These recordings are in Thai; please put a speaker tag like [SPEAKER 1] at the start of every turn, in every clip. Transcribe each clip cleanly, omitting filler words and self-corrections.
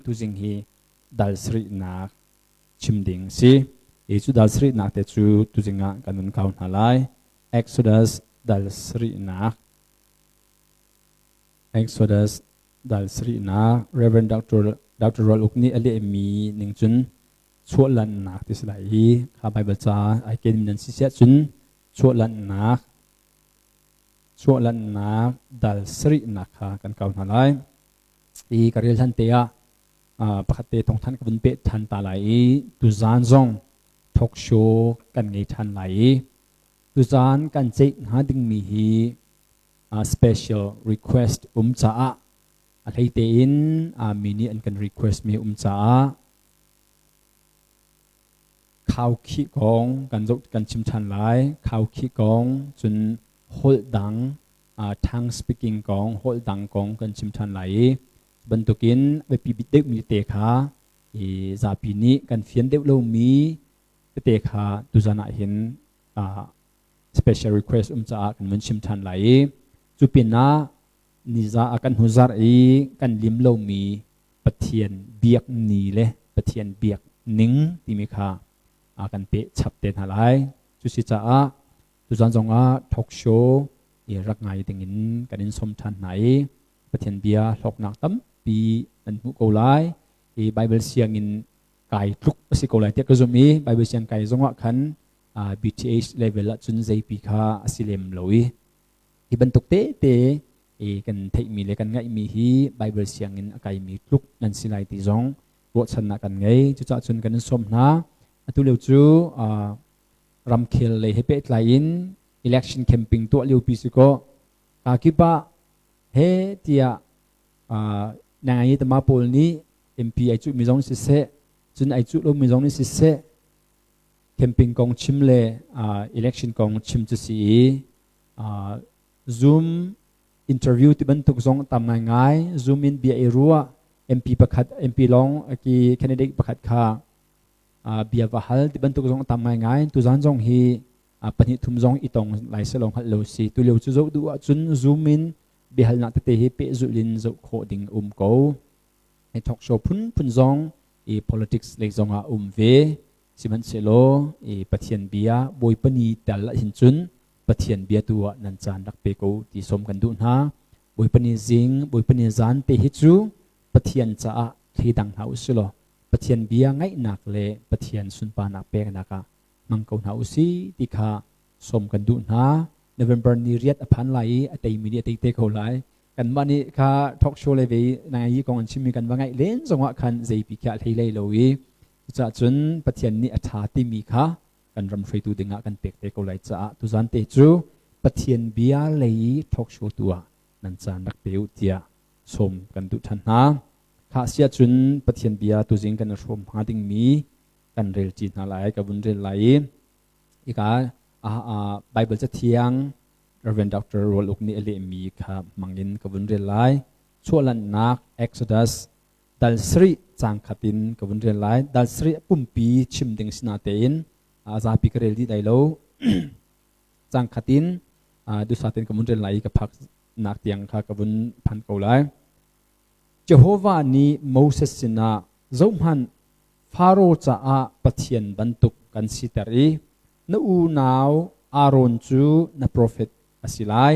[SPEAKER 1] tu jing hi dal sri nak chim ding si e chu dal sri nak te chu tu jinga kanun kaun halai Exodus dal sri nak Exodus dal sri nak Reverend Dr. Rol ukni ali mi ning chun chualan nak ti slai hi kha Bible cha ai ken min si sia chun chualan nak dal sri nak kha kan kaun halai i karil han te a pakate tong than kabun pe than ta lai tu zan zong talk show kan ngei than lai tu zan kan chei ha ding mi hi special request cha a thei te in mini an kan request mi cha khau khi kong kan zo kan chim than lai khau khi kong chun hol dang thang speaking kong hol dang kong kan chim than lai bentukin bepi bidek mi te kha e zapi ni kan fian deuh lo mi te kha tuzana hin special request cha kan mun chim than lai chu pina niza akan huzar e kan lim lo mi pathian biak ni le pathian biak ning ti mi kha akan pe chap te halai chu si cha a tuzan zonga talk show e rak ngai tingin kanin som than nai pathian bia hlok nak tam pi an mu ko lai e Bible siang in kai tluk si ko lai te ka zomi Bible siang kai zonga khan BTH level la chun jp kha asilem loi i bantuk te e kan thei mi le kan ngai mi hi Bible siang in akai mi tluk nan silai ti zong ro chan na kan ngai chu cha chun kan som na atu leu chu ram khel le he pe tlai in election camping to leu pi si ko ka ki pa he tia nang ai tama pol ni MP ai chu mi jong si se chun ai chu lo mi jong ni si se camping kong chim le election kong chim chu si zoom interview ti ban tuk zong tam ngai zoom in bia erua MP pakhat MP long ki candidate pakhat kha bia wahal ti ban tuk zong tam ngai tu zan jong hi pani thum jong itong lai se long hal lo si tu lo chu zo du chun zoom in bihal na te hi pe zulin zo kho ding ko ai talk show phun zong e politics le zonga ve siman selo e pathian bia boi pani tal hin chun pathian bia tu nan chan rak pe ko ti som kan du na boi pani jing boi pani zan te hi chu pathian cha a thidang hau silo pathian bia ngai nak le pathian sun pa nak pe na ka mang ko hau si ti kha som kan du na November ni riat aphan lai atei mi atei te ko lai kan mani kha talk show le ve nai kong an chimi kan wangai len zonga khan jp kha thei lei lowi cha chun pathian ni atha ti mi kha kan ram threi tu dinga kan pek te ko lai cha tu zan te chu pathian bia lei talk show tua nan chan rak peu tia som kan du than na kha sia chun pathian bia tu jing kan rom ha ding mi kan rel chi na lai ka bun rel lai ika Bible cha thiang Reverend Dr. Rol ukni ali mi kha mangin kavun rel lai chualan nak Exodus dal sri chang khatin kavun rel lai dal sri pumpi chim ding sina tein za pi karel di dai lo chang khatin du satin kavun rel lai ka phak nak tiang kha kavun phan ko lai Jehovah ni Moses sina zomhan Pharaoh cha a pathian bantuk kan sitari na u naw Aaron chu na prophet asilai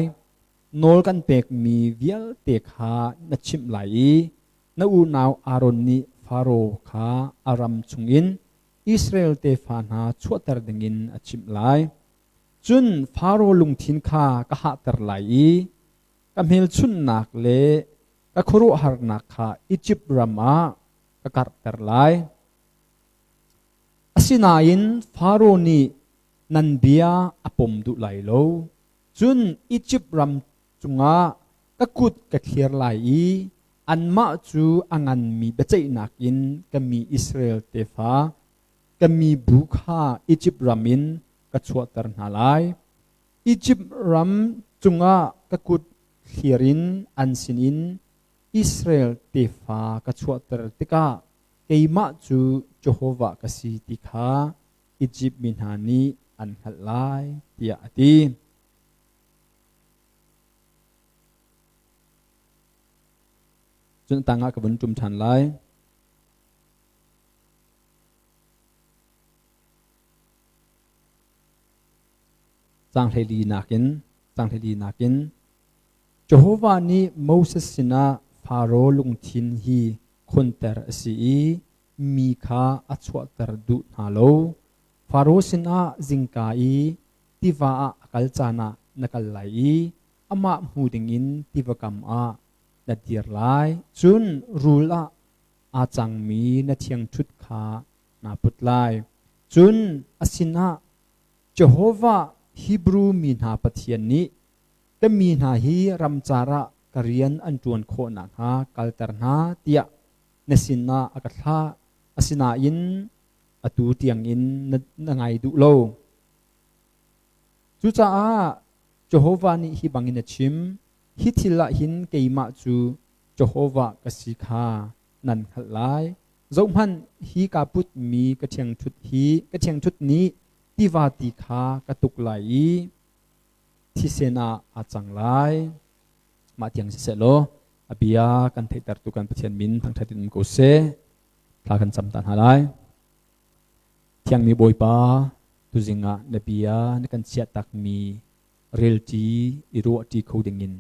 [SPEAKER 1] nol kan pek mi vial te kha na chim lai na u naw Aaron ni Pharaoh kha aram chungin Israel te fa na chuatar dingin achim lai chun Pharaoh lungthin kha ka ha tar lai ka mel chun nak le ka khuru har nak kha Egypt rama ka kar tar lai asinain Pharaoh ni nan bia apom du lai lo chun Egypt ram chunga ka kut ka thlir lai anma chu angan mi bechei nakin kami Israel te fa kami bukha Egypt ramin ka chuatar na lai Egypt ram chunga ka kut thlirin ansinin Israel te fa ka chuatar tika keima chu Jehovah ka si tikha Egypt minhani an khalai tia ati chun tanga ka bun tum than lai จางเทลีนักินเจโฮวานี้โมเสสสินะฟาโรห์ลุงทินฮีคนเตอร์สีมีข้าอัจฉริตรดุนาโลฟาโรห์สินะจิงกายที่ว่ากัลจานะนักไลอามาหูดิงินที่ว่ากำนัดเดียร์ไลจุนรูละอาจังมีนัดเทียงชุดขานาพุทไลจุนอสินะเจโฮวาฮิบรูมีนาปะเทียนนี้แต่มีนาฮีรำจาระกเรียนอันจวนโคนักฮากัลเตอร์นาเตียนสินาอากาศอสินาอินอตูเตียงอินนังไงดูโลจุจ้าเจโฮวานี่ฮิบังอินชิมฮิทิละหินเกยมาจูเจโฮวากสิกานันขัดไลจงมันฮีกาพุทมีกระเทียงชุดนี้ที่วาติคากระตุกไหลที่เสนาอาจังไลมาเทียงเสโลอบิยากันเทตัรตุกันประเทียนมินทั้งทัดินกุเซพลากันจำตันหาไลเทียงมีบอยปาตุจิงะนบิยาในกันเชียตักมีเรลจีอิรัวจีโคดิงิน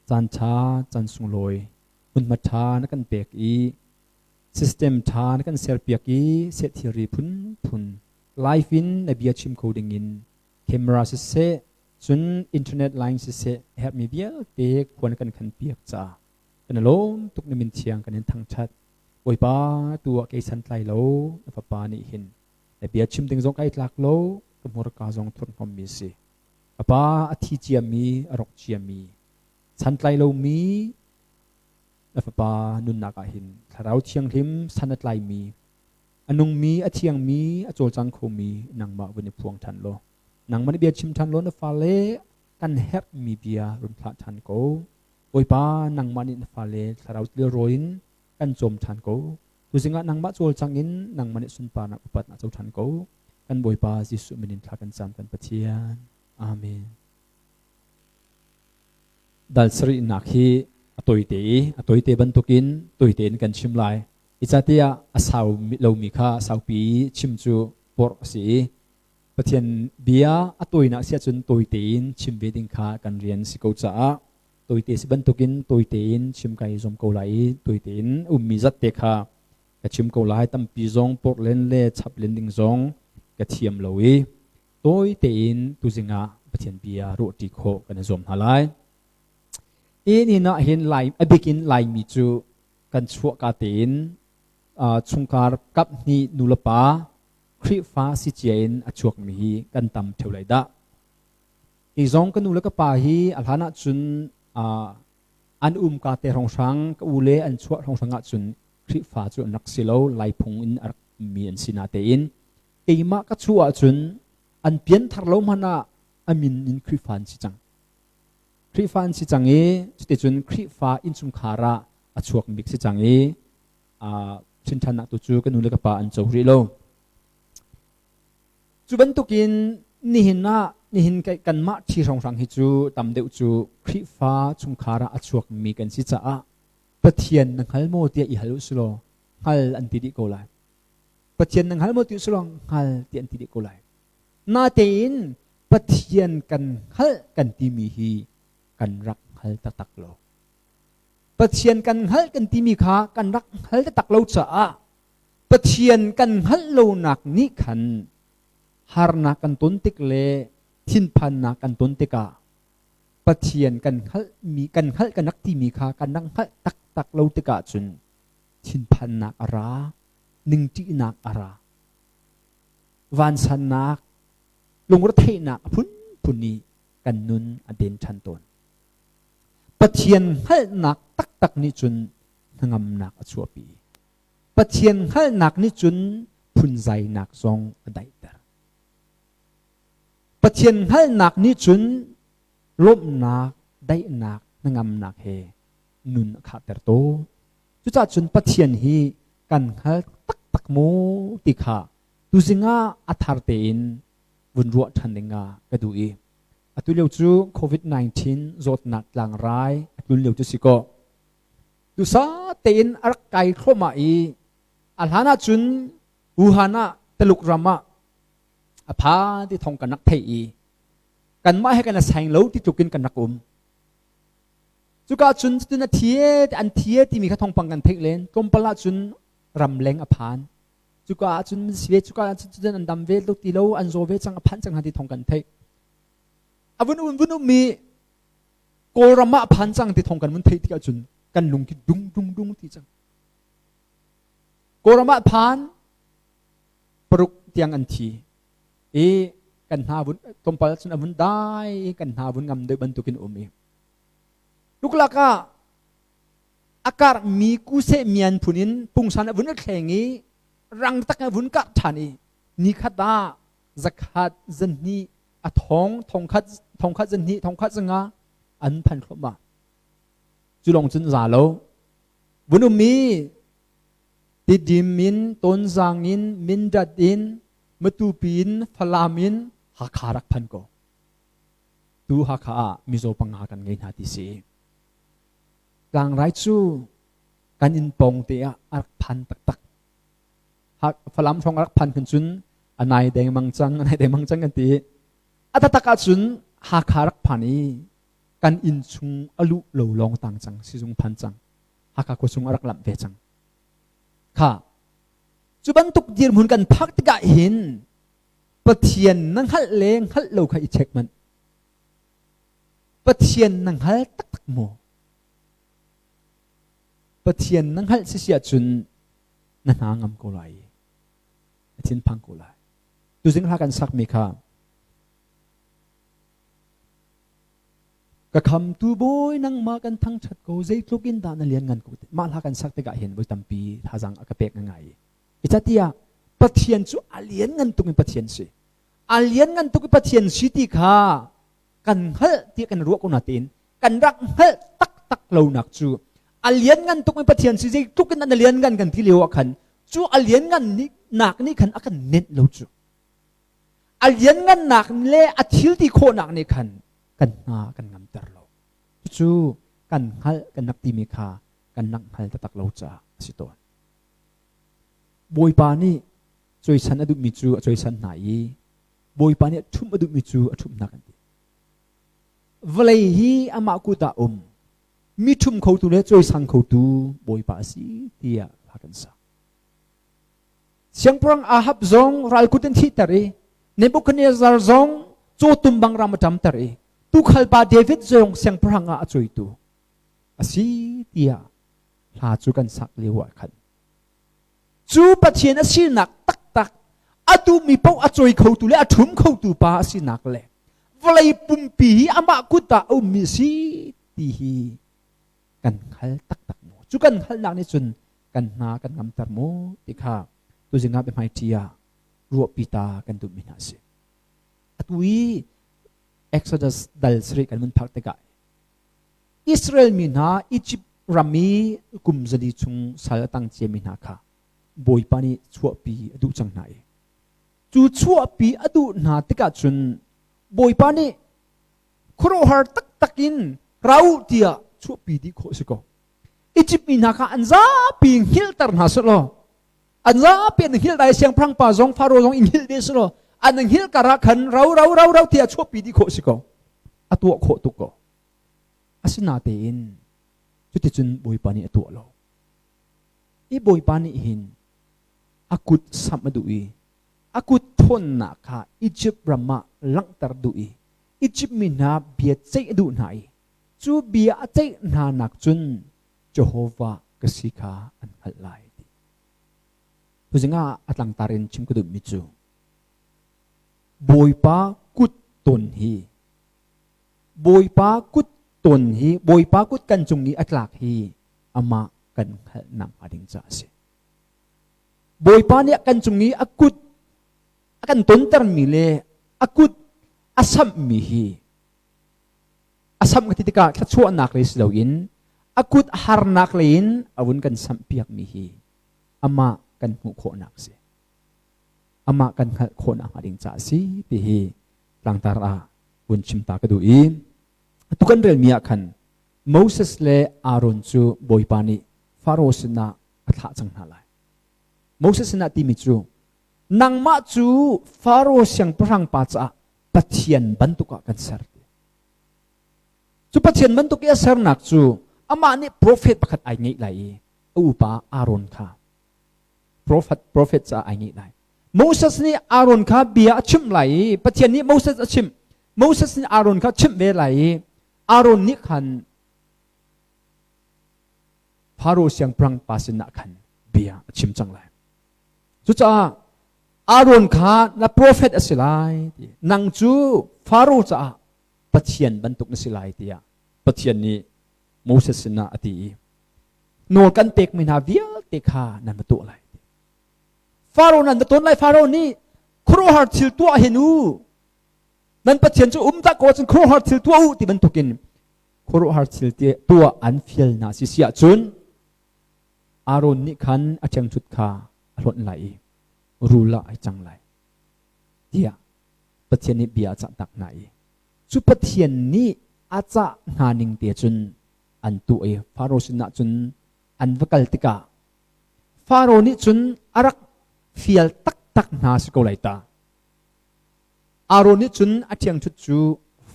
[SPEAKER 1] จันชาจันสุงลอยอุนมาชาในกันเปกอีซิสเต็มชาในกันเซลเปียกีเซธิรีพุนไลฟ์อินนบิยาชิมโคดิงินเคมราซิเซจุนอินเทอร์เน็ตไลน์ซิเซแฮปมีเบียเปกควรกันขันเปียกจ้ากันล้มตุกนิมินเชียงกันเห็นทางชัดโอยป้าตัวเกสันไลโลนฟปานี่เห็นแต่เบียชิมถึงจงไอหลักโลกับมรกาจงทุนคอมมิสิป้าอธิเจียมีอรกเจียมีสันไลโลมีนฟปานุนนักหินถ้าเราเชียงทิมสันไลมีอนุงมีอเชียงมีอโจจังโคมีนางมาวันในพวงทันโลนางมันเบียชิมทันโลนฟาเลกันเฮปมีเบียรุนพระทันโกโอยป้านางมันอินฟาเลถ้าเราเลือโรยินกันจมทันโกตุสิงะนางมาโจจังอินนางมันอิสุนปานักอุปัตนาโจทันโกกันบอยป้าจิสุมินินทากันจำกันปะเทียนอาเมนดัลสรีนักฮีอตอยเตบันตุกินตอยเตนกันชิมไลอิจฉาเตียอาสาวเรามีค่าสาวปีชิมจูปอร์สีปะเทียนเบียอตอยนักเสียจนตอยเตนชิมเวดิงค่ากันเรียนสิโกจ้าตอยเตสิบันตุกินตอยเตนชิมไก่จอมโกไลตอยเตนมีจัดเตค่ากะชิมโกไลตั้มปีจงปอร์เลนเล่ชับเลนดิงจงกะเทียมลอยตอยเตนตุจิงะปะเทียนเบียโรติโคกันจอมหาไลนี่นะเห็นไลอบิกินไลมีจูกันชัวกาเตนชุงการกับนี่นุลปาคริฟ้าสิเจนอชวกมีกันตำเทวไลดะอีจงกันนุลกปาฮีอัลฮานะจุนอันกาเตรองสังกอูเลอันชัวรองสังจุนคริฟ้าจุนนักสิโลไลพงอินอักมีอันสินาเตอินเอมากัชัวจุนอันเปลี่ยนทารโลมานะอามินอินคริฟ้าสิจังคริฟ้าสิจังเอจุดจุนคริฟ้าอินชุมคาระอชวกมิกสิจังเอชินทันนักตุจูกันนุลกปาอันโจริโลจุบันตุกินนี่เห็นกันมาที่รองสังฮิจูตำเดวจูคริฟ้าชุมคาระอชวกมีกันสิจ้าปะเทียนนังฮัลโมเตียอิฮัลุสโลฮัลอันติดิโกไลปะเทียนนังฮัลโมติสโลฮัลเตียนติดิโกไลนาเตนปะเทียนกันฮัลกันติมีฮีกันรักฮัลตักโลปะเทียนกันฮัลกันติมีขากันรักฮัลตักโลจ้าปะเทียนกันฮัลโลนักนิขันฮาร์นักกันตุนติกเลทินพันนักกันตุนติกาปะเทียนกันฮัลมีกันฮัลกันนักที่มีขากันนักฮัลตักโลติกาจุนทินพันนักอาราหนึ่งจีนักอาราวันสันนักลงรถเทนักพุนนี้กันนุนอเดนชันตนปะเทียนฮัลนักตักนิจุนงำนักอชัวปีปะเทียนฮัลนักนิจุนพุนใจนักทรงอไดเตอร์ปะเทียนฮัลนักนิจุนลบนักได้นักงำนักเฮนุนขาเตอร์โตจุดจุนปะเทียนฮีกันฮัลตักโมติขาตุสิงาอัฐารเตนวุนรัวทันเดงากระดูอีอตุเลียวจูโควิด-19 จดหนักหลังร้ายอตุเลียวจูสิโกดูซาเตนอักไก่โคมาอีอัลฮานาจุนอูฮานาตลุกรามาอภาที่ทองกันนักเทอี กันไม่ให้กันแสงเล่าที่จุกินกันนักจุกาจุนตุนเทียอันเทียที่มีข้าทองปังกันเทกเลนกลมปลาจุนรำเลงอภานจุกาจุนสเวจุกาจุนอันดำเวลุติโลอันโซเวจังอภานจังหันที่ทองกันเทกวุนมีโกรมะอภานจังที่ทองกันมุนเทกที่กาจุนกันลุงที่ดุงที่จังโกรมะอภานปรุกเตียงอันทีกันหาวุนกลมปลาจุนอวุนได้กันหาวุนงำโดยบรรทุกินมีลูกหลักอากาศมีกุเสมีอันพุนินปุงสันวุนแข่งนี้รังตักวุนกัดฐานีนิขัดาจักขัดจันนีอทองขัดจันนีทองขัดจังอาอันพันครบมาจุลงจุนซาโลวุนมีติดิมินต้นจางอินมินดัดอินมตุปินฟลามินหักขารักพันก็ตูหักขามิโซปังหากันไงนาทีสีกลางไรจูกันอินปงเตียอักพันตักหักฟลามทองอักพันกันจุนอันไหนแดงมังจังกันตีอัตตะกาจุนหักขารักพันนี้กันอินชุงอลุโลลองต่างจังสิจุงพันจังหักขากุชุงอักลำเวจังค่ะจุบันตุกยืนหุ่นกันพักตะกะหินปะเทียนนังฮัลเลงฮัลโลค่ะอีเช็คมันปะเทียนนังฮัลตักโมปะเทียนนังฮัลเสียจุนนันหางำกุไลทิ้นพังกุไลดูสิ่งหากันสักมีค่ะกะคำตูบอยนังมากันทั้งชัดกูใจทุกินดานเลียนเงินกูมาหากันสักตะกะเห็นไว้ตั้มปีท่าจังอากาเปกง่ายอิจฉาที่ปะเทียนจูอาเลียนเงินตุกินปะเทียนสิอาเลียนเงินตุกินปะเทียนสิที่ค่ะกันฮัลที่กันรัวกุนาตินกันรักฮัลตักเราหนักจูอาเลียนกันตุกมีปะเทียนสิใจทุกินอันเลียนกันที่เลี้ยวขันจูอาเลียนกันนี่หนักนี่ขันอากันเน็ตเราจูอาเลียนกันหนักเล่อาทิลที่โคหนักนี่ขันกันนากันงำตรเราจูกันฮัลกันนักตีมีค่ากันนักฮัลตักเราจ้าสิตัวบอยปานี่จอยสันอดุมิจูจอยสันไหนบอยปานี่ทุ่มอดุมิจูทุ่มนักกันดีเวลาฮีอามากุตามีทุ่มเขาตัวเล็กจอยสังเขาตัวบอยปาสีเตียพากันสักเสียงพระอาฮับซงรัลกุตันทิตารีเนบุคเนซาร์ซงโจตุมบังรามจำตารีตุขลบาเดวิดซงเสียงพระอาจอยตัวสีเตียลาจูกันสักเลี้ยวขันจูปัจเจนสีนักตักอาตูมีเป้าอาจอยเขาตัวเล็กอาทุ่มเขาตัวปาสีนักเล็กเวลาปุ่มปีอามากุตาอุมิสีตีฮีกันขัลตักโมจุกันขัลนักนี่จุนกันนากันงำตรโมติข้าตัวจึงงับเป็นไม้เทียรัวปีตากันตุมินาเสอตุยเอ็กโซดัสดัลสริกันมันพักตะกายอิสราเอลมีนาอียิปต์รามีกุมจดีจุงสารตังเจมินาค่ะบอยปานีชั่วปีอดุจังไหนจูชั่วปีอดุนาติกาจุนบอยปานีครูฮาร์ตักินเราเดียชั่วปีดีโคสิโกอียิปต์มีนาค่ะอันซาปีฮิลตาร์นาสโลอันซาเป็นฮิลได้เสียงพรังป่าซงฟาโรซงอินฮิลเดสโลอันหนึ่งฮิลการะขันเราเดียชั่วปีดีโคสิโกอตัวโคตุโกอาศินาเตนจุดที่จุนบอยปานีอตัวโลอีบอยปานีหินอากุดสัมมาดุอีอากุดทนนักค่ะอียิปต์รามาลังตรดุอีอียิปต์มีนาเบียดใจดุไหนจูเบียใจนานักจุนเจโฮวากสิกาอันฮัลไลดีผู้จึงอาตังตารินชิมกระดุมิจูบอยปากุดตนฮีบอยปากุดตนฮีบอยปากุดกันจงนี้อัตลักฮีอามากันฮัลนังอดิงจ้าเสบอยปาเนี่ยกันจงนี้อากุดakan tontar mile akut asam mihi asam ketika kacua nak ris lawin akut har nak lain awun kan sampiak mihi ama kan mukho nak se ama kan kho nak ading cha si pihi langtara bun chimta kadui tukan rel mia khan Moses le Aaron chu boipani Pharaoh sina atha changhala Moses sina timi chu nang ma chu Pharaoh siang prang pa cha ปัจเจียนบรรทุกกันเสร์จูปัจเจียนบรรทุกเอเสร์นักจูอามานี่โปรเฟตประคัดไอ้งี้ไหลอุปาอารอนค่ะโปรเฟตจะไอ้งี้ไหลโมเสสนี่อารอนค่ะเบียชิมไหลปัจเจียนนี่โมเสสชิมโมเสสนี่อารอนค่ะชิมเวไหลอารอนนี่ขันฟาโรห์เสียงพรังปาสินะขันเบียชิมจังไหลจุจ้าอารอนค่ะนับโปรเฟตอสิไลนังจูฟาโรห์จะปัจเจียนบรรทุกนสิไลที่อ่ะปัจเจียนนี้โมเสสนะอดีโนกันเตกไม่นาเวียเตกานันมาตัวอะไรฟาโรห์นั้นตัวไหนฟาโรห์นี่ครูฮาร์ทิลตัวเห็นูนั้นปัจเจียนจูตะโกจนครูฮาร์ทิลตัวอุติบรรทุกินครูฮาร์ทิลตัวอันฟิลนาสิเสียจุนอารอนนี่ขันอาจารย์จุดขาอรอนไหลรูละไอจังไหลเดียปัจเจียนนี้เบียจะตักไหนสุปัจเจียนนี้อาจจะหาหนึ่งเดียจุนอันตัวฟาโรห์สินะจุนอันวกัลติกาฟาโรห์นี่จุนอารักฟิลตักนาสกุลไลตาอารอนนี่จุนอาเทียงชุดจู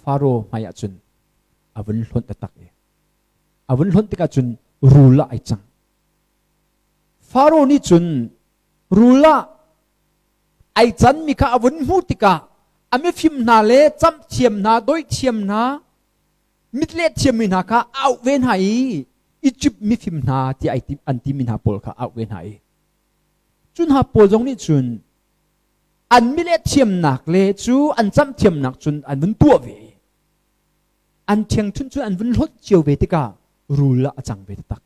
[SPEAKER 1] ฟาโรห์มายจุนอาวุนล้นตักอาวุนล้นติกาจุนรูละไอจังฟาโรห์นี่จุนรูละไอจันมีข้าอาวุนมูติกาอเมฟิมนาเลจำเทียมนาโดยเทียมนามิดเลเทียมมินาข้าเอาเวนไหอียิปต์มิฟิมนาที่ไอติอันติมินาโปลข้าเอาเวนไหจุนหาโปลจงนี่จุนอันมิเลเทียมหนักเลจูอันจำเทียมหนักจุนอันวันตัวเวอันเทียงจุนอันวันลดเจียวเวติการูละจังเวตตัก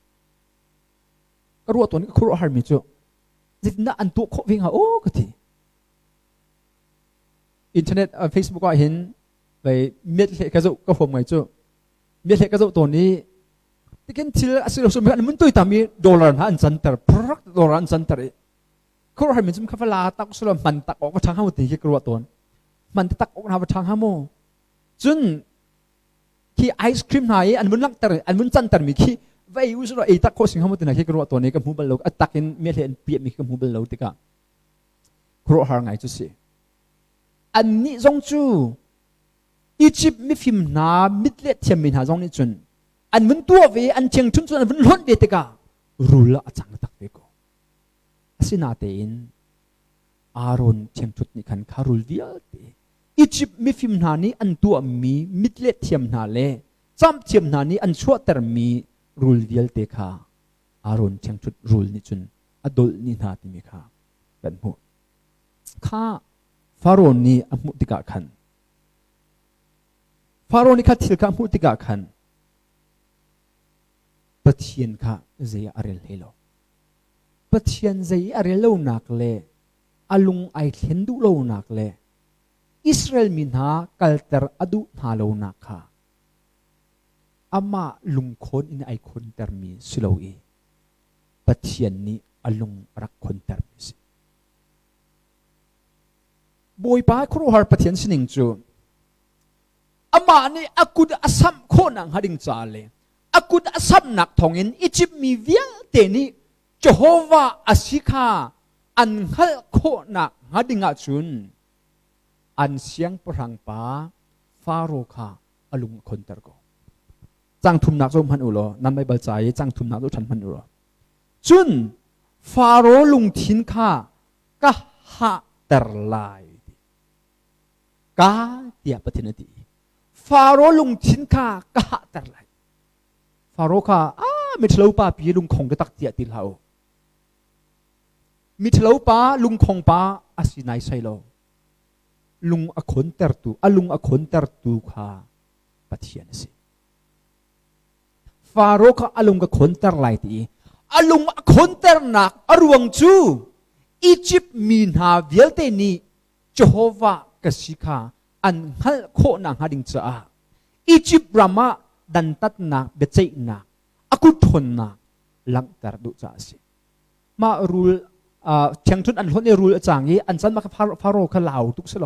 [SPEAKER 1] ก็รู้ตัวนี้ก็ครูฮาร์มิจูจิตน่าอันตัวโควิงฮะโอ้ก็ทีอินเทอร์เน็ตเฟซบุ๊กก็เห็นไปเม็ดเล็กกระจุก็ผมไงจูเม็ดเล็กกระจุตัวนี้ที่กันที่อาศัยเราสมัยอันมันตัวตามีดอลลาร์อันจันทร์พรักดอลลาร์อันจันทร์ครูให้มันจำคำว่าลาตักสุดมันตักออกมาทางห้าโมตีที่กลัวตัวมันตักออกมาทางห้าโมจนที่ไอศครีมไหนอันมันลักตร์อันมันจันทร์มีขี้ไว้อุสุดไอตักโคสิงห้าโมตีไหนที่กลัวตัวนี้กับหูเบลล์ตักเห็นเมียเห็นเปียมีกับหูเบลล์ติกาครูหาไงจุสิอันนี้จงจูอียิปต์มีฟิมนามิดเล็ดเทียมมินหาจงนี้จนอันมันตัวเวอันเชียงจุนอันมันล้นเวติการูละจังตักเวโกสินาเตนอารอนเชียงจุดนี่ขันคารุลวิลเตอียิปต์มีฟิมนานี้อันตัวมีมิดเล็ดเทียมนาเลจำเทียมนานี้อันชั่วแต่มีรูลวิลเตค่ะอารอนเชียงจุดรูลนี่จนอดลนี่นาติมีค่ะเป็นหัวข้าฟาโรห์นี่อมุติกะขันฟาโรห์นี่ข้าทิลกะอมุติกะขันปะเทียนข้าเจียอาริลเฮโลปะเทียนเจียอาริลโลนักเลอลุงไอเทียนดูโลนักเลอิสราเอลมินาคัลเตอร์อดุนาโลนักค่ะอามาลุงคนอินไอคนเตอร์มีสโลอีปะเทียนนี่อลุงรักคนเตอร์มีสิบอยป้าครูฮาร์ปะเทียนสินิงจูอามานี่อากุดอาซัมโคนังฮาดิงจาเลอากุดอาซัมนักทองอินอียิปต์มีเวียเตนี่เจโฮวาอาสิกาอันฮัลโคนักฮาดิงอาจุนอันเสียงพรังป้าฟาโรคาอลุงคนเตอร์โกจังทุมนักจมพันอุโลนั่นไม่เบาใจจังทุมนักจมพันอุโลจุนฟาโรลุงทินคากะฮะเตอร์ไลกาเตียปฏินาทีฟาโรห์ลุงชินข้ากะแต่ไรฟาโรห์ข้ามิทลาวป้าปีลุงคงกระตักเตียติลาวมิทลาวป้าลุงคงป้าอาศินัยไซโลลุงอคอนเตอร์ตูลุงอคอนเตอร์ตูข้าปฏิเสธสิฟาโรห์ข้าลุงอคอนเตอร์ไลตีลุงอคอนเตอร์นักอรวงจูอียิปต์มีนาเวลเตนีเจโฮวากสิกาอันฮัลโคนังฮาดิงจ้าอียิปต์รามาดันตัดนักเบเจนักอากุทนนักลังตรดุจ้าสิมารูลเชียงทุนอันล้นในรูลจางนี้อันสันมาฟาโรห์ขลาวทุกสโล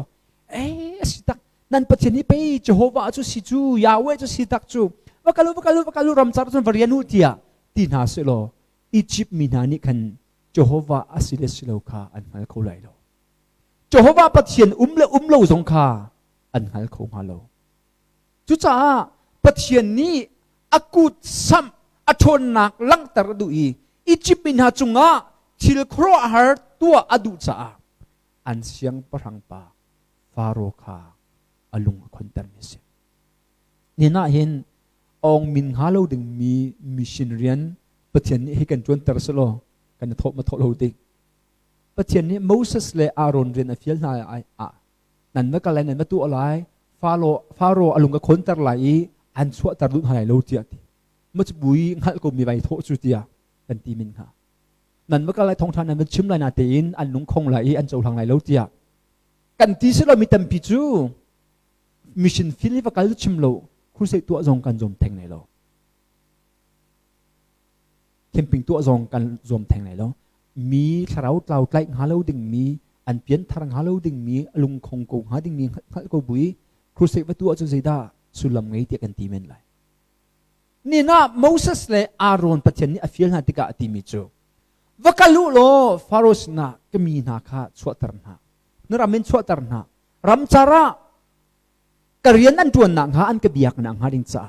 [SPEAKER 1] สิตักนั่นปัจจุบันไปเจโฮวาจูสิจูยาเวจูสิตักจูวกาลูรำจารจนวริยานุติยาตีนาสโลอียิปต์มีนานิคันเจโฮวาอาศิเลสโลคาอันฮัลโคไลโลเจโฮวาปัจเจียนเลสงคา อันหัลโคงฮัลโลจุจ้าปะเทียนนี้อากูซ้ำอชนนักลังตรดูอียิปต์มินหาจุงะทิลโครฮาร์ตัวอดุจ้าอันเสียงปรังปาฟาโรคาอลุงคนเตอร์มิเซนี่น่าเห็นองมินฮาโลดึงมีมิชชันเรียนปะเทียนนี้ให้กันจวนเตอร์สโลกันทบมาทบโลดิปะเทียนนี้โมเสสและอารอนเรียนอฟิลนาไอนั่นเมื่อกันไรนั่นเมื่อตัวอะไรฟาโรอลุงกับคนเตอร์ไหลอันสวดตรดุนหายโลเจียติเมื่อจะบุยหัลก็มีใบโทษจุดเดียกันตีมินค่ะนั่นเมื่อกันไรทองทานนั้นมันชิมไรนาเตีนอันนุ่งคงไหลอันเจ้าทางไหลโลเจียกันตีสิเรามีตัมปิจูมิชชันฟิลิปกันชิมโลคุณเสกตัวจงกันจมแทงไหนโลเข้มปิงตัวจงกันจมแทงไหนโลมีสาวเราใกล้หาโลดึงมีอันเปลี่ยนทางหาโลดึงมีลุงคงกูหาดึงมีหัลก็บุยคุณเสกตัวจงใจได้สุลมไงเตียกันตีมันเลยนี่นะโมเสสและอารอนปะเทนนี่อฟิลนาติกาตีมิจูวักลุโลฟาโรสนะก็มีนาคาสวดตรนะนรามินสวดตรนะรำจาระกเรียนอันจวนนังหาอันกบียกนังหาดิงจ้า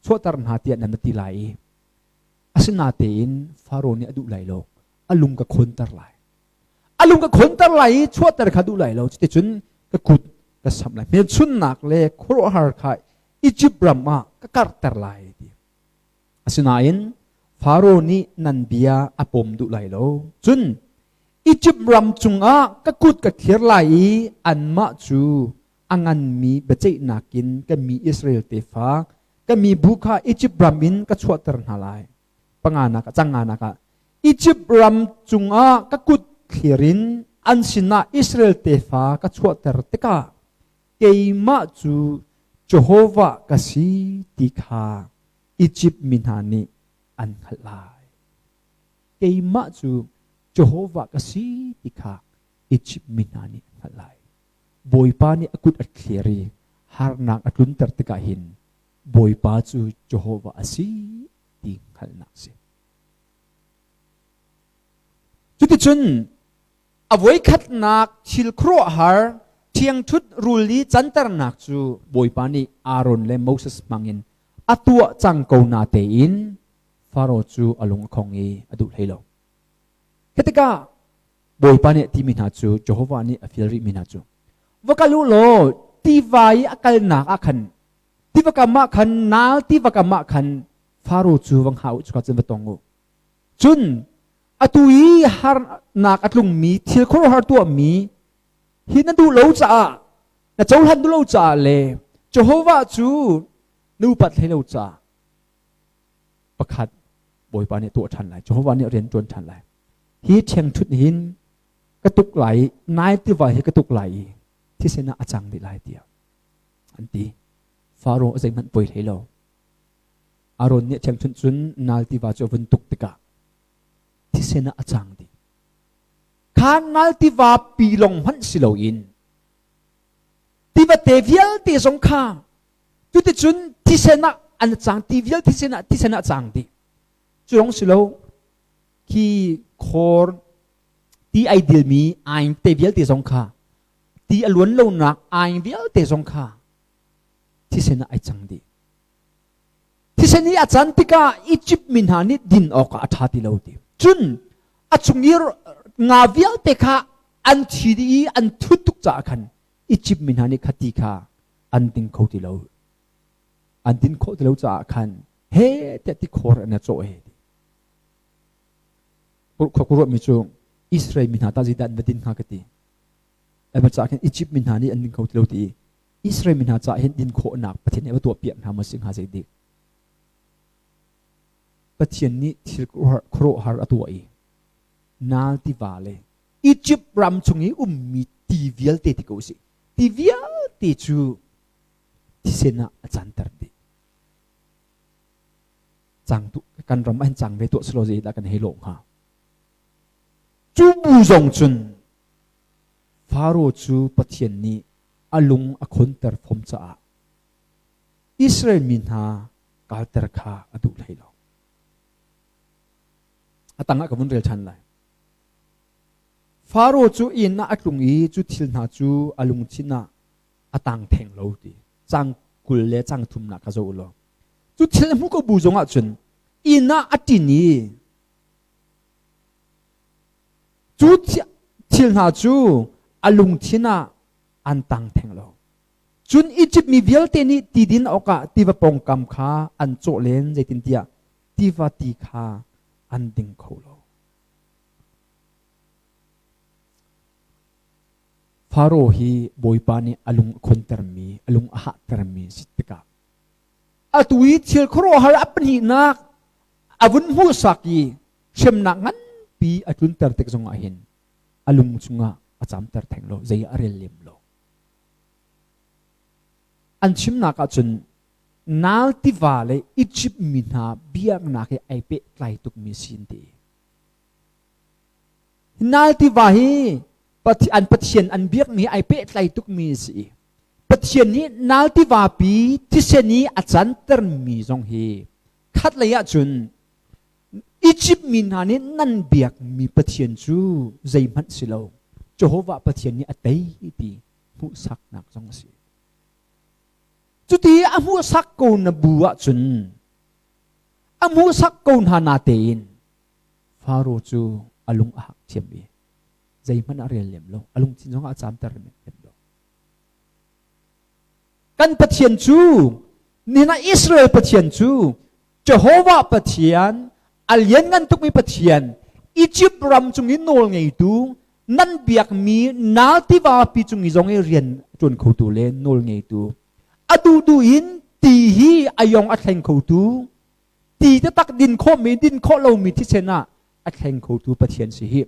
[SPEAKER 1] สวดตรนะเตียนนันติไลอาศินาเตนฟาโรนี่อดุไลโลอลุงกับคนตรไลอลุงกับคนตรไลสวดตรคาดุไลโลจิตจุนก็กุดก็สำไลเมียนชุนนักเล่โครฮาร์คายอิจิปรามาก็กัดตรไลอาศินาเอนฟาโรนี่นันเบียอปมดุไลโลจุนอิจิปรัมจุงอาก็กุดกับเขียร์ไลอันมาจูอังันมีเบเจนักินก็มีอิสราเอลเตฟ้าก็มีบุคาอิจิปรัมินก็ชวดตรนาไลปังานักจังงานักอิจิปรัมจุงอาก็กุดเขียรินอันสินาอิสราเอลเตฟ้าก็ชวดตรติกาเกยมาจูเจโฮวาก็สีติคาอิจิปมินานีอันขัดลายเกยมาจูเจโฮวาก็สีติคาอิจิปมินานีอันขัดลายบอยปานี่อกุดอัดเคลียรีฮาร์นักอัดลุนตรติกาหินบอยปาจูเจโฮวาอสีติขัดนักสิจุดที่จุนอวัยขัดนักชิลครัวฮาร์เทียงชุดรูลีจันตรนักจูบอยปานี่อารอนและโมเสสมังอินอตัวจังโกนาเตอินฟาโรจูอลงคงเออดุเลยโลเหตุกาบอยปานี่ที่มินาจูเจโฮวานี่อฟิลริมินาจูวักลุโลที่วายอักลนักอักขันที่วักมาขันนาที่วักมาขันฟาโรจูวังหาอุจกัดเจมตองโกจุนอตุยฮาร์นักอัตลุงมีทิลโครฮาร์ตัวมีหินันดูโลจ่าแต่เจ้าหันดูโลจ่าเลยเจโฮวาจูนูปัดให้โลจ่าประคัดบอยปานี่ตัวทันไหลเจโฮวานี่เรียนจนทันไหลฮีเชียงชุดหินกระตุกไหลนายที่วายให้กระตุกไหลที่เสนาอาจารย์ได้หลายเดียวอันที่ฟาโรห์ใจมันป่วยให้เราอารอนเนี่ยเชียงชุนนาลที่ว่าจะวันตุกติกาที่เสนาอาจารย์ดีข้านาลที่ว่าปีลงมันสิโลอินที่ว่าเทวิลที่สงข้าจุดที่จุนที่เสนาอาจารย์ที่วิลที่เสนาอาจารย์ดีจุดลงสิโลคีโคร์ที่ไอเดียมีไอเทวิลที่สงข้าที่ล้วนลงนักไอวิลเตจงข้าที่เสนาไอจังดีที่เสนาอาจารย์ติกาอียิปต์มินหานิดินออกอาชาติเลวดีจุนอาจุงยีร์งาวิลเตข้าอันทีดีอันทุตุกจากขันอียิปต์มินหานิขัดติกาอันดินเขาติเลวอันดินเขาติเลวจากขันเฮ้แต่ที่โคร์อันนั้นโจ้เฮดีพวกเราไม่จงอิสราเอลมินหาตาจิดันมาดินข้ากติไอ้มาจากอียิปต์มินหานี่อันดินเขาที่เราตีอิสราเอลมินหาจากเห็นดินโคหนักประเทศนี้ว่าตัวเปียกทำมาสิ่งหาใจดีประเทศนี้ที่โครฮาร์ตัวเองนาติวาเลอียิปต์รำชงนี้มีทีวิลเตติโกสิทีวิลเตจูที่เสนาอาจารย์ตรัสดีจังตุกันรำอันจังในตัวสโลจีแล้วกันให้หลงฮะจูบูจงจุนฟาโรจูปะเทียนนี้อลุงอคนเตอร์ฟอมจ้าอิสราเอลมินหากาลเตอร์คาอดุไลโลอตั้งกับวันเรียลชันเลยฟาโรจูอินน่าอักลุงอีจูทิลนาจูอลุงชินา ตังแทงเราดีจังกุลเลจังทุมนักกระโจโลจุดเชื่อมุกบูจงอาจุนอินาอตินีจุดที่หาจูอลุงทินาอันตังแทงเราจุนอียิปต์มีเวลเตนีตีดินออกะตีวปองกำขาอันโจเลนใจตินเตียตีวตีขาอันดิงเขาเราฟาโรฮีบอยปานีอลุงคนเตอร์มีอลุงอาเตอร์มีสิทธิกาอตุยเชิลครอฮารับนีนักอวุนหูสักีเชมนักงั้นปีอจุนเตอร์เตกจงอาหินอลุงจุงอาจามเตอร์แทงโลใจอาเรลิมโลอันชิมนักจุนนาลติวาเลอียิปต์มินาเบียกนักไอเปะไกลตุกมิสินดีนาลติวาฮีอันปะเทียนอันเบียกมีไอเปะไกลตุกมิสิปะเทียนนี้นาลติวาปีที่เซนีอาจารย์เตอร์มีจงฮีคัดเลยจุนอียิปต์มินานี้นั่นเบียกมีปะเทียนจูใจมันสิโลเจโฮวาปะเทียนนี้อัตย์ดีมุสักนักจงสิจุดที่อามูสักกูนบัวจุนอามูสักกูนฮานาเตนฟาโรจูอลุงอักเทียมบีใจมันอะไรเลี่ยมโลอลุงจินจงอาจามเตอร์เลี่ยมโลกันปะเทียนจูนี่นะอิสราเอลปะเทียนจูเจโฮวาปะเทียนอัลเยนกันทุกมีปะเทียนอียิปต์รำจุงอินโนลไงดูนั่นเบียกมีนาติวาปีจุงอิจงเรียนจนเขาตูเลนโนลไงดูอดูอินตีฮีอายองอัดแข่งเขาตูตีจะตักดินโคมีดินโคเรามีที่เชนะอัดแข่งเขาตูปะเทียนสิฮี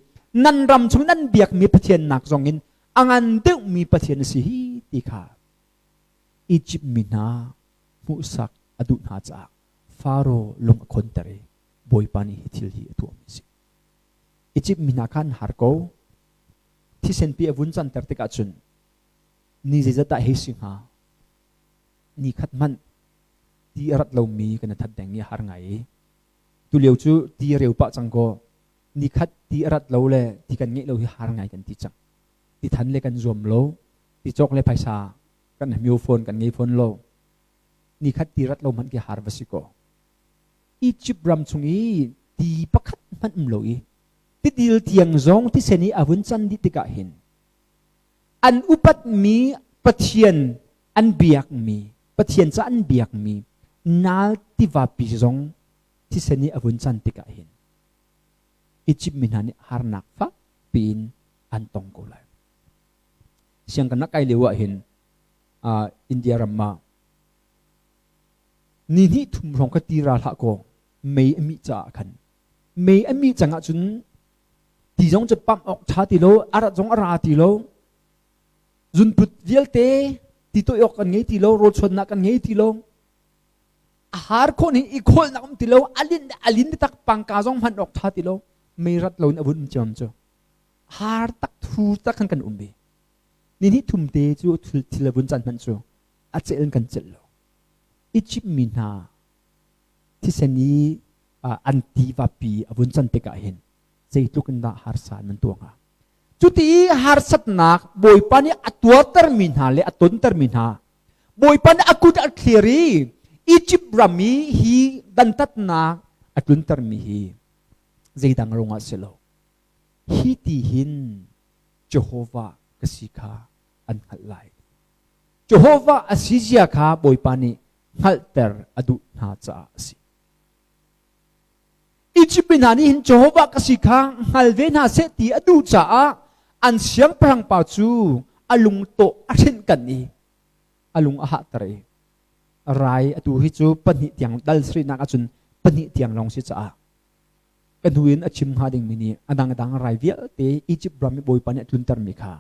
[SPEAKER 1] นั่นรำจุงนั่นเบียกมีปะเทียนหนักจงอินอันเด็กมีปะเทียนสิฮีตีขาอียิปต์มินามุสักอดุนาจากฟาโรลงคนเตะบอยปานีฮิทิลฮีตัวมิสิอียิปต์มินาคันฮาร์โกที่เซนปีอวุนจันเตอร์ติกาจุนนี่จะได้เฮสิงหานี่ขัดมันที่รัฐเรามีกันทัดแดงนี่หาไงตุเลียวจูที่เรียวปะจังก็นี่ขัดที่รัฐเราเลยที่กันเงี้ยเราหาไงกันที่จังที่ทันเลยกันรวมเราที่จกเลยภาษากันมิวโฟนกันเงี้ยโฟนเรานี่ขัดที่รัฐเรามันกี่หาร์วสิโกอียิปต์รำชงอีที่ปักขัดมันมลอยที่ดีลเทียงซองที่เซนีอาวุนจันดิติกาเห็นอันอุปัตมีปะเทียนอันเบียกมีปะเทียนจะอันเบียกมีนาติวาปิซงที่เซนีอาวุนจันติกาเห็นอียิปต์มินานิฮาร์นักฟ้าปีนอันตองโกไลเสียงกันนักไอเลวะเห็นอินเดียรัมมานี่ทุ่มรองกตีราละก็ไม่มีจ่ากันไม่มีจังหวะจุนที่จงจะปั๊มออกชาติโลอาระจงอาราติโลจุนปุดเดียลเตที่ตัวยกกันไงติโลโรชนนักกันไงติโลอาหารคนนี้อีกคนนักติโลอลินตักปังกาจงมันออกชาติโลไม่รัดเราอาวุธจอมจ่อหาตักทูตักกันบีนี่ทุ่มเตจูทิลบุญจันมันจ่ออาเจริญกันเจริญอียิปต์มินาที่เซนีอันตีวาปีอาวุธจันเตกาเห็นใจตุกันดาฮาร์สานมันตัวงาจุดที่ฮาร์สัตนักบอยปานีอัตวัตเตอร์มินาเลอัตตุนเตอร์มินาบอยปานีอากุดอัลเครีอียิปต์รามีฮีดันตัตนักอัตตุนเตอร์มิฮีใจดังรงอาเซโลฮีตีหินเจโฮวากสิกาอันหัลไลเจโฮวาอาซิจิอาคาบอยปานีฮัลเตอร์อดุนาจาสิอียิปต์นานี่เห็นเจโฮวากสิกาฮัลเวนาเซตีอดุจาอันเสียงพลังป่าจูอลุงโตอาเช่นกันนี้อลุงอาหะตรีไรอดูฮิจูปนิเตียงดัลสรีนักจุนปนิเตียงลองสิจ้ากันหุยนอชิมหาดิงมินีอดังไรเวียเตอียิปต์บรามิบอยปานีจุนเตอร์มิคา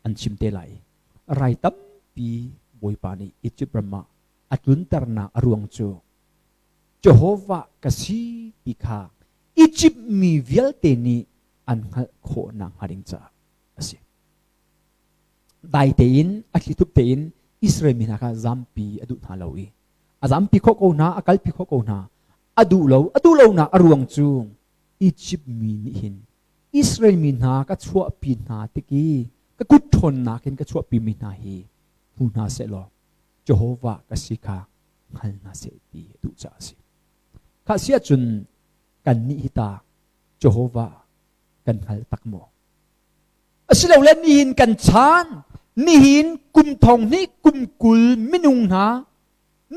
[SPEAKER 1] อันชิมเตไลไรตั้มปีบอยปานีอียิปต์บรามาอัจุนเตอร์นาอรวงจูเจโฮวากสิปิคาอียิปต์มีเวียเตนีอันโคนังหาดิงจ้าได้เตียนอัคลิทุบเตียนอิสราเอลมีนักจัมปีอดุนาลาวีอาจัมปีโคโกนาอักลปีโคโกนาอดุลาวนาอรวงจูอียิปต์มีนิหินอิสราเอลมีนักชัวปีนาติกีก็กุดทนนักเห็นก็ชัวปีมีนาฮี พูน่าเสลอเจโฮวากัสิกาฮัลน่าเสตีดูจ้าสิข้าเสียจุนกันนิฮิตาเจโฮวากันฮัลตักโมสิเราเล่นนิหินกันชานนิหินกุมทองนี่กุมกุลมินุงหา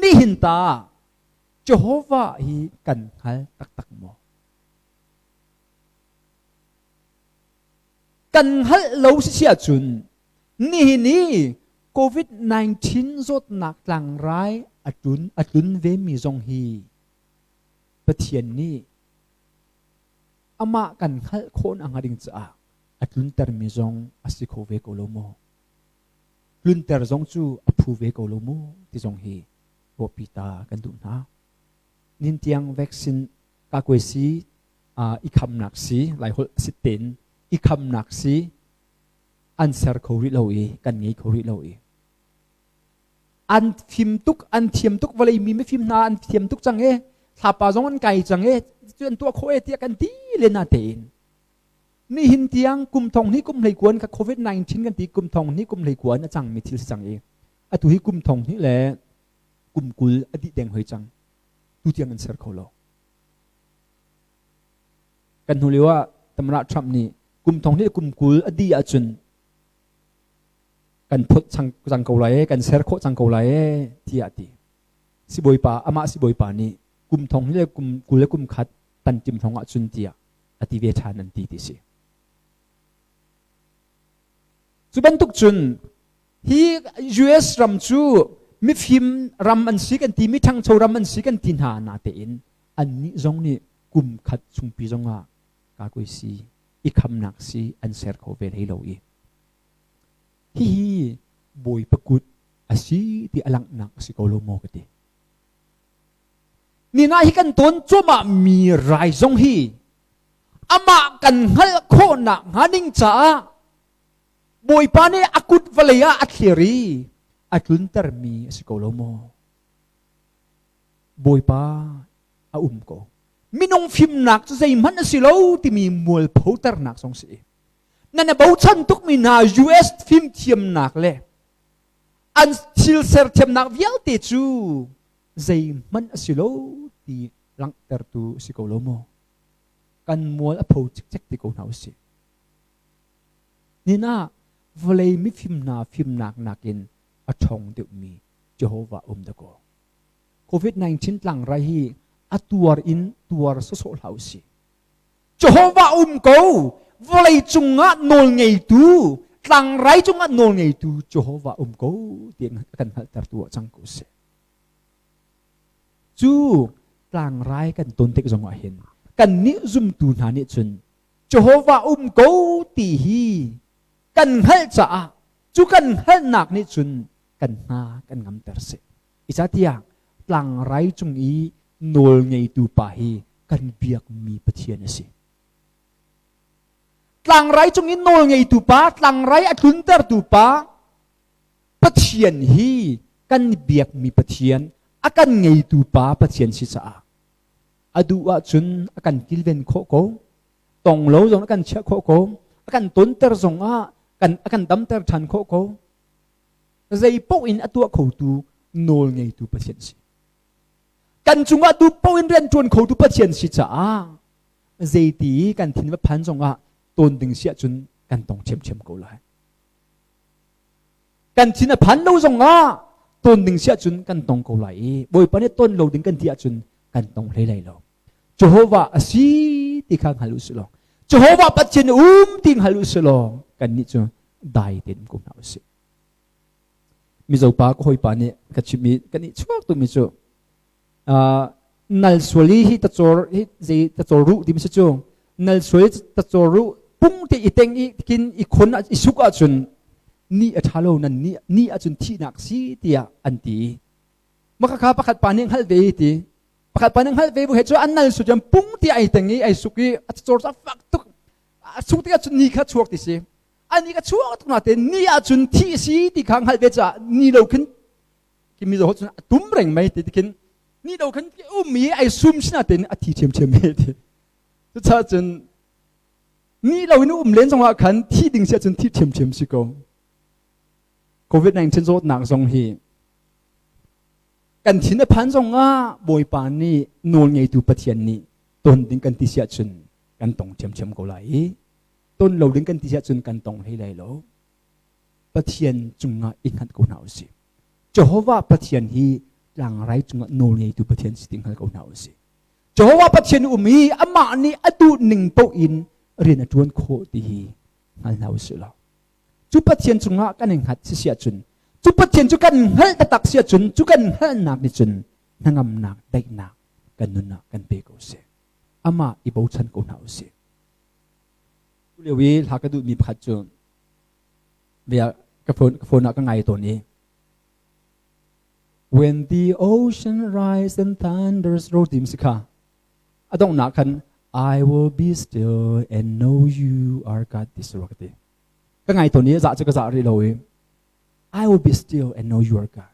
[SPEAKER 1] นิหินตาเจโฮวาฮีกันฮัลตักโมกันฮัลเราเสียจุนนี่โควิด-19 รถหนักหลังร้ายอดุนเวมีจงฮีประเทศนี้อามากันฮัลคนอังดิงจ้าอดุนเตอร์มีจงอาศัยโคเวโกโลโมลุนเตอร์จงจูอภูเวโกโลโมที่จงฮีโอปิตากันดูนะนินเตียงวัคซีนกากวยซีอีคำหนักซีหลายคนสิเต็นอีคำหนักซีอันเซอร์โควิดเรากันงี้โควิดเราอันฟิมตุกอันเทียมตุกวลัยมีไม่ฟิมนาอันเทียมตุกจังถ้าปาจงอันไก่จังจนตัวโคเอตีกันดีเลยนาเตนนี่หินเตียงกุมทองนี่กุมเลยกวนกับโควิด-19 กันตีกุมทองนี่กุมเลยกวนจังมีทิลจังอตุให้กุมทองนี่แหละกุมกุลอดีแดงหอยจังดูเตียงอันเซอร์โคโลกันหูเรียกว่าตำราทรัมป์นี่กุมทองนี่กุมกุลอดีอาจุนกันพดจังเกาไลกันเซอร์โคจังเกาไลที่อาทิสิบอยป่าอามาสิบอยป่านี่กุมทองนี่กุมกุลกุมขัดตันจิมทองอาจุนที่อาทิเวชานันตีที่สิสุบันทุกจุนฮี US รัมจูมิฟิมรัมอันสิกันตีมิทั้งโชรัมอันสิกันตีนานาเตอินอันนี้จงนี่กุมขัดชุมปีจงกากุยซีอีคำนักซีอันเซอร์โคเวลให้เราฮีบอยปกุดอาศัยที่อลังนักสิโกโลโมกันดีนี่นาฮิกันต้นจัวมามีไรจงฮีอามากันฮัลโคนักฮันิงจ้าบอยปานี่อากุดวลายาอัคเรีอาจุนเตอร์มีสิโกโลโมบอยปาอาอุมโกมินงฟิมนักจะใส่มันสิโลที่มีมวลโพเตอร์นักสงสีนั่นน่ะบ่าวฉันทุกมีนา US ฟิล์มเทียมหนักเลยอันซิลเซอร์เทียมหนักวิลติจูใจมันสิโลที่หลังเตอร์ตูสิโกโลโมกันมัวอโพจิกเจ็กติโกนาอุสินี่น่ะวลัยมีฟิล์มหนักกินอชงเดียวมีเจโฮวาตะโกโควิด-19 หลังไรฮีอตัวโซเหล่าสิเจโฮวาโกวลัยจุงะโนลไงตูหลังไรจุงะโนลไงตูเจโฮวาโกเตียงกันหัดตัดตัวจังกุเสจูหลังไรกันต้นเทกจงว่าเห็นกันนิจุมตูนานิจุนเจโฮวาโกตีฮีกันหัดจ้าจูกันหัดหนักนิจุนกันนากันงำเตอร์เสอิจฉาที่ยังหลังไรจุงอีโนลไงตูปาฮีกันเบียกมีปะเทียนสิหลังไรจุงอีโนลไงตูปาหลังไรอทุนเตอร์ตูปาปะเทียนฮีกันเบียกมีปะเทียนอากันไงตูปาปะเทียนสิจ้าอดูว่าจุนอากันกิลเวนโคโกตองโลจงอากันเชโคโกอากันตุนเตอร์จงกันอากันดัมเตอร์ชันโคโกใจปอินอตัวเขาตูโนลไงตูปะเทียนสิกันจุงดูปอินเรียนจวนเขาตูปะเทียนสิจ้าใจตีกันทิ้งว่าพันจงต้นดึงเสียจนกันต้องเชื่อมกูเลยกันทิ้งพันเราจงต้นดึงเสียจนกันต้องกูเลยบ่อยปานนี้ต้นเราดึงกันเทียจนกันต้องเลยเราเจโฮวาอาศัยที่ข้างฮัลลุสลองเจโฮวาปัจจัยที่ฮัลลุสลองกันนี่จนได้เต็มกูน่าสิมิจฉาปากหอยปานนี้กันชิมีกันนี่ช่วงตัวมิจฉานัลสวลีฮิตตะโจรุดิมิจฉานัลสวลีตะโจรุปุ่งที่อีเต็งอีกินอีคนอีสุกอาจุนนี่อัฐาโลนั่นนี่อาจุนที่นักสีเตียอันตีมาข้าประคัดปานิงฮัลเวตีประคัดปานิงฮัลเวบุเหตุอันนัลสุจมปุ่งที่ไอเต็งอีไอสุกีอัฐโจรสักฟักตุกสุกที่อาจุนนี่ข้าช่วงที่สิอันนี้ข้าช่วงตุกนาเตนี่อาจุนที่สีที่ข้างฮัลเวจ้านี่เราขึ้นกิมิโซฮุนตุ้มเร่งไม่ติดกินนี่เราขึ้นมีไอซุ่มสินาเตนอาทิเทียมไม่ติสุดท้ายจนนี่เราอินุเล่นจังหวะขันที่ดึงเสียจนที่เทียมสิโก COVID-19 zo nak zong hi kan thina phan zong nga boi pa ni nol ngei tu pathian ni ton ding kan ti sia chun kan tong chem ko lai ton lo ding kan ti sia chun kan tong hei lai lo pathian chunga ingat ko nau si Jehovah pathian hi lang rai chunga nol ngei tu pathian siting hal ko nau si Jehovah pathian umi ama ni adu ning po in rin atuan kho ti hi ngal nau si lo chu pathian chunga kan eng hat si sia chun chu pathian chu kan hal ta tak sia chun chu kan hal nak ni chun nangam nak dai nak kan nun nak kan pe ko se ama i bo chan ko nau se le wi la ka du mi phat chun bia ka phone ka ngai to ni when the ocean rise and thunders roar dim sika adong na kan I will be still and know you are God this rockety ka ngai to ni za cha ka za ri lo wi I will be still and know you are God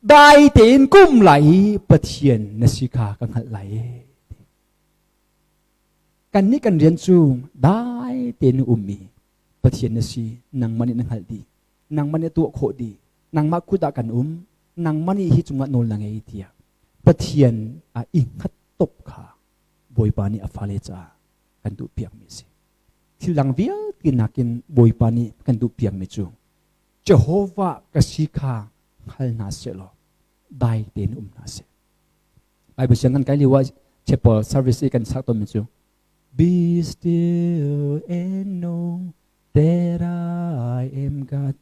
[SPEAKER 1] dai tin kum lai pathian na sika ka ngal lai kan ni kan rian chu dai tin ummi pathian na si nang mani nang haldi nang mani tu kho di nang ma khu da kan nang mani hi chunga nol na ngei tia pathian a ingat top kha boi pani a phale cha kan du piak mi si thilang vial kinakin boi pani kan du piak mi chu Jehovah kasika hal na se lo dai tin na se Bible siang kan kai liwa chapel service kan sak to mi chu be still and know that I am God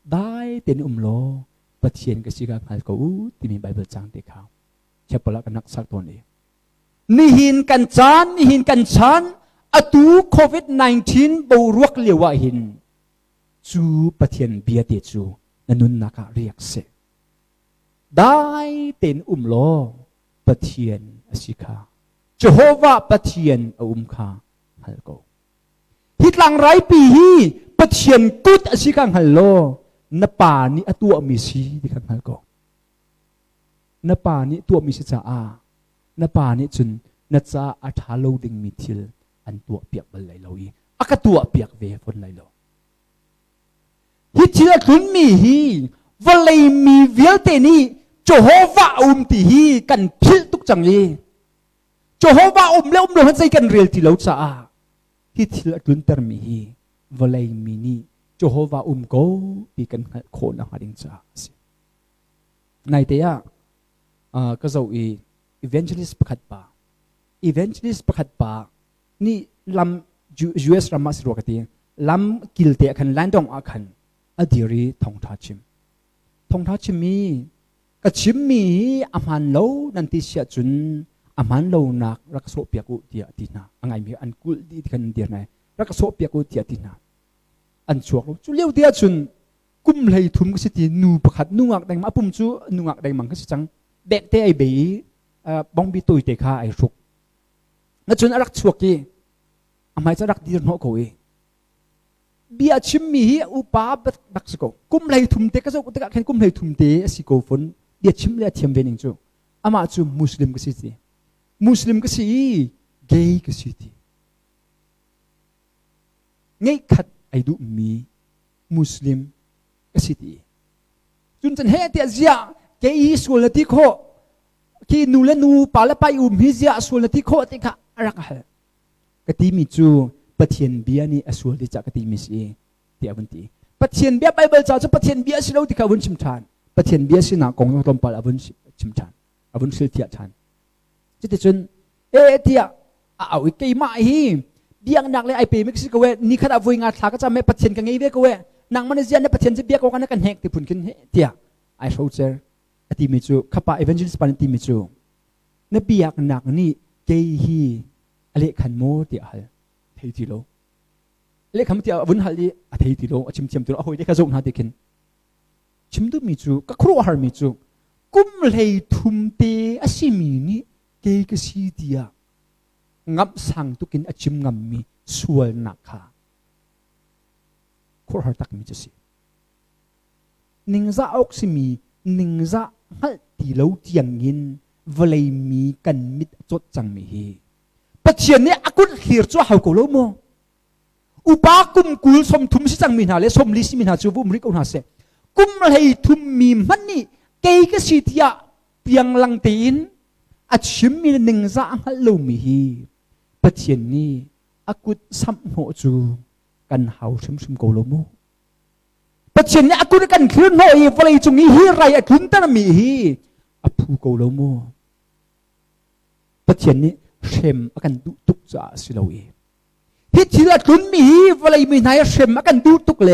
[SPEAKER 1] dai tin lo pathian kasika hal ko ti mi Bible chang te kha chapel kan nak sak to ni nihin kan chan atu COVID-19 bo ruak lewa hin chu pathian bia te chu nanun naka riak se dai ten lo pathian asika Jehovah pathian kha hal ko hitlang rai pi hi pathian kut asika hal lo na pa ni atu mi si di kan hal ko na pa ni tu mi si cha a na pa ni chun na cha a tha lo ding mi thil an tu piak bal lai lo i aka tu piak ve fon lai lo hi thila thun mi hi valai mi vial te ni Jehovah ti hi kan thil tuk chang li Jehovah le lo han sai kan real ti lo cha a hi thila thun ter mi hi valai mi ni Jehovah ko ti kan kho na hading cha nai te ya ka zo i evangelist pakhat pa ni lam US ramas rokati lam kilte khan landong akhan adiri thong tha chim mi ka chim mi aman lo nan ti sia chun aman lo nak rak so pia ku tia tina angai mi an kul di kan dir nai rak so pia ku tia tina an chuak lo chu leu tia chun kum lei thum ka siti nu pakhat nuak dang ma pum chu nuak dang mang ka si chang dek te ai be bong bi toi te kha ai ruk na chun arak chuak ki amai cha rak dir no ko e bia chim mi hi upa bak siko kum lei thum te ka zo ka khen kum lei thum te asiko fon bia chim le thiam vening chu ama chu muslim ka si gay ka si ti ngei khat ai du mi muslim ka si ti chun chan he te zia gay sul na ti kho ki nu le nu pa la pai hi zia sul na ti kho te kha arak ha ka ti mi chu pathian bia ni asul ti cha ka ti mi si ti avanti pathian bia Bible cha chu pathian bia si lo ti ka vun chim than pathian bia si na kong tom pal avun chim than avun sil tia than chi ti chun tia au ke ma hi biang nak le ai pe mix ko we ni khat avui nga thla ka cha me pathian ka ngei ve ko we nang man zian ne pathian ji bia ko kan hek ti phun kin tia ai so cher ati mi chu khapa evangelist pan ti mi chu na biak nak ni ke hi ale khan mo ti hal thei ti lo le kham ti avun hal li a thei ti lo a chim chim tu a hoi de ka zo na ti kin chim du mi chu ka khro har mi chu kum lei thum te a si mi ni ke ka si tia ngap sang tu kin a chim ngam mi sual na kha khor har tak mi chu si ningza ok si mi ningza hal ti lo tiang in valai mi kan mit chot chang mi hi pathian ne akut khir chu hau ko lo mo อุปากุมกุลสมทุมสิจังมินาเลสมลิสิมินาจูบุมริกอุนาเสกุมเลยทุมมีมันนี่เกยกสิทยาเพียงลังตีนอัจฉริยะหนึ่งจะอังลูมีฮีปัจจัยนี้อากุดสัมโหจูกันหาวชิมโกลโมปัจจัยนี้อากุดกันคืนโหยฟลายจงนี้ฮีไรอากุนตระมีฮีอภูโกลโมปัจจัยนี้เชมอากันดุตุกจ่าสิลาวีฮิตที่ละกุนมีฮีฟลายมีนายเชมอากันดุตุกเล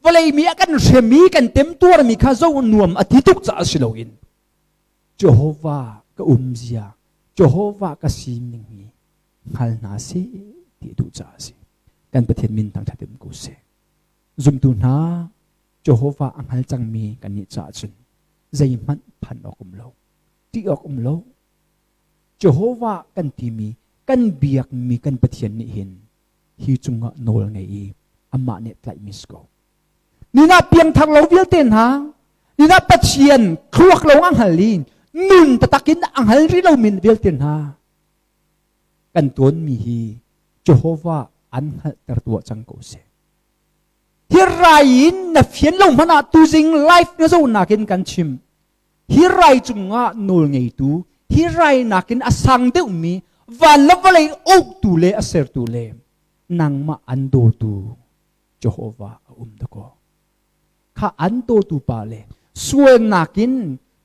[SPEAKER 1] วลายมีอากันเชมีกันเต็มตัวมีข้าเจ้านวมอธิตุกจ่าสิลาวินเจโฮวาก็เสียเจโฮวาก็สิมิงฮีฮัลนาซีที่ดูจ่าสิกันประเทศมินตั้งทัดเต็มกุเสจุมตุนาเจโฮวาอังฮัลจังมีกันนิจ่าจุนใจมันพันออกโลที่ออกโลเจโฮวากันที่มีกันเบียกมีกันประเทศนี้เห็นฮิจุงะโนลไงอามาเนตไลมิสโกนี่น่าเพียงทางเราเวียเต้นหานี่น่าประเทศครัวเราอังฮัลลินนุนตะตักินอังฮัลริเรามินเวียเต้นหากันตัวมีฮีเจโฮวาอันฮัลตระตัวจังกุเสฮิไรน์เฟียนลงพนาตูจิงไลฟ์เนื้อโซนักินกันชิมฮิไรจุงะโนลไงตูฮิไรนักินอสังเดอุมีวันละวันเลยอุกตูเลอเซอร์ตูเลนังมาอันโดตูเจโฮวาตะโกข้าอันโดตูปาเลสวยนักิน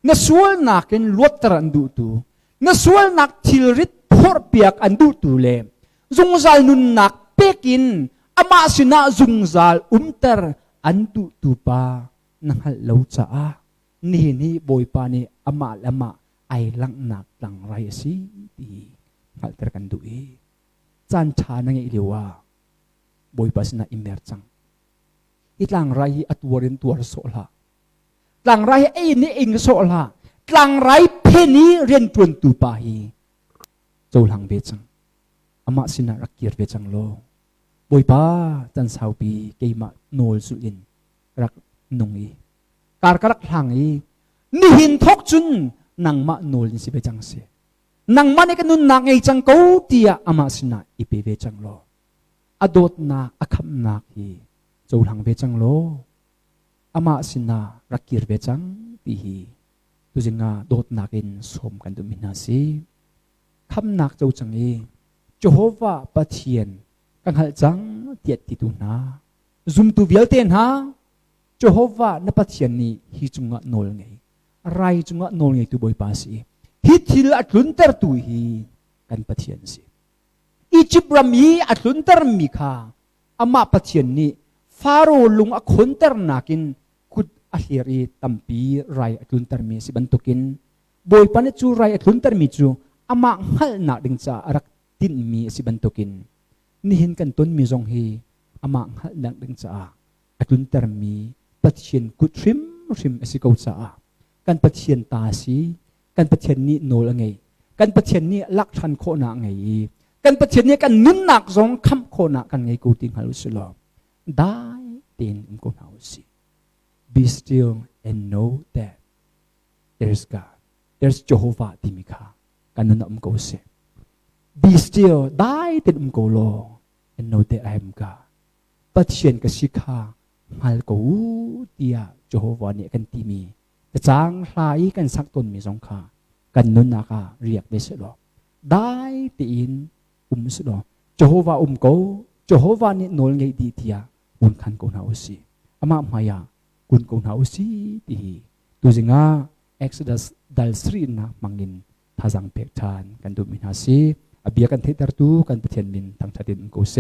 [SPEAKER 1] นสวยนักินลวดตรันดูตูนสวยนักทิลริตพอร์เปียกอันดูตูเลจงใจนุนนักเปกินอามาสินาจุงซาลเตอร์อันตุตุปานังฮัลโลจ้านี่บอยปานี่อามาละมาไอลังนักลังไรสิดีฮัลเตอร์กันดูจันชานังอิเลวาบอยปาสินาอิมเมอร์จังอีลังไรอัตวรินตัวโซลาลังไรไอนี่เองโซลาลังไรเพนีเรียนตวนตุปาฮีโจลังเวจังอามาสินารักเกียรเวจังโลบอยป้าจันสาวปีเกยมาโนลสุอินรักนงอีการกรักทางอีนี่หินทกจุนนางมาโนลนิสิเบจังเสนางมาในกันนุนนางไอจังกูเตียอามาสินาอีเปเวจังโลอดดนาอคัมนาคีโจหลังเวจังโลอามาสินารักเกียรเวจังตีฮีตุจิงาโดดนากินสมกันดุมินาสีคัมนักโจจังอีเจโฮวาปะเทียนกังหัลจังเตียติตุนาซุมตูเวลเตนฮาเจโฮวานปัจเจียนนี้ฮิจุงะโนลไงไรจุงะโนลไงตุบอยปาสีฮิทิลอัตลุนเตอร์ตุฮีกันปัจเจียนสีอีจิบรามีอัตลุนเตอร์มีค่ะอามาปัจเจียนนี้ฟาโรลุงอคอนเตอร์นักินคุดอาฮิรีตัมปีไรอัตลุนเตอร์มีสิบันตุกินบอยปาเนจูไรอัตลุนเตอร์มีจูอามาหัลนักดิงจารักตินมีสิบันตุกินนี่เห็นกันต้นมีจงฮีอามาหันหลังดึงจ้าอัตุนเตอร์มีปัจเจียนกุทริมสิกาวจ้ากันปัจเจียนตาสีกันปัจเจียนนี้โนลไงกันปัจเจียนนี้ลักชันโคนาไงกันปัจเจียนนี้กันนุนนักจงคำโคนากันไงกูติงฮัลสุลอได้ตินกูนาอุสิ be still and know that there's God there's Jehovah ที่มีข้ากันนุนนักกูเส be still ได้ตินกูโลand know that I am God ปัจเจียนกับสิกาฮัลกูเตียเจโฮวาเนี่ยกันที่มีแต่จางลายกันสักตนมีสองขากันนุนนักเรียกเบสโลได้ตีนสโลเจโฮวากูเจโฮวาเนี่ยโนลไงดีเทียบุญขันกูนาอุสีอามาไม่ยากุนกูนาอุสีตีตัวจริงอ่ะ Exodus ดัลสรีนะมังอินท่าจังเปกทานกันดูมินาสีอาเบียกันเทตร์ตูกันเปเทียนมินทั้งชาตินกูเซ